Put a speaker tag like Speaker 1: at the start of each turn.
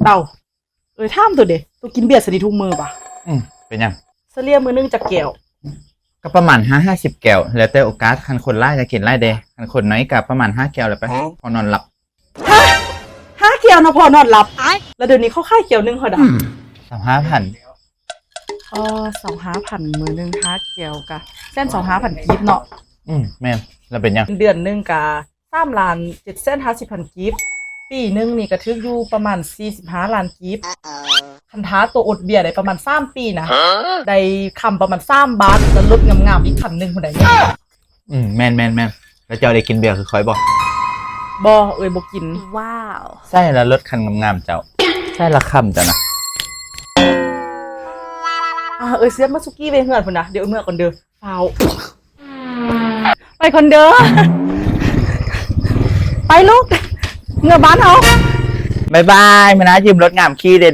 Speaker 1: เต่าท่ามตัวเด็ตัวกินเบียร์สนิททุกมือปะ
Speaker 2: เป็นยัง
Speaker 1: เสลียมือนึงจากแก้ว
Speaker 2: ก็ประมาณ50 แก้วแล้วแต่โอกาสคันคนไล่จะกินไล่เดคันคนน้อยกับประมาณ5 แก้วแล้วไปพอนอนหลับ
Speaker 1: ห้าแก้วนะพอนอนหลับแล้วเดี๋ยวนี้เขาค่ายแก้วนึงเขาด่า25,000มือนึง5 แก้วกะเส้น25,000กีบเนาะ
Speaker 2: แม่นแล้วเป็นยัง
Speaker 1: เดือนนึงกะ3,750,000กีบปีนึงนี่ก็ถึกอยู่ประมาณ45 ล้านกีบคันท้าตัวอดเบียร์ได้ประมาณ3 ปีนะได้คำประมาณ3 บาทแล้วลดงามๆอีกคันนึงคนใดเนี่ย
Speaker 2: แม่นแล้วเจ้าได้กินเบียร์คือคอยบอก
Speaker 1: บ่กิน
Speaker 3: ว้าว
Speaker 2: ใช่แล้วลดคันงามๆเจ้าใช่ละคำเจ้านะ
Speaker 1: เสียมาสุกี้ไปเฮือนพุ่นนะเดี๋ยวเมื่อก่อนเด้อเฝ้าไปคนเด้อไปลูกเงือบ้านเอา
Speaker 2: บายบายมานะยืมรถงามขี้เด้อ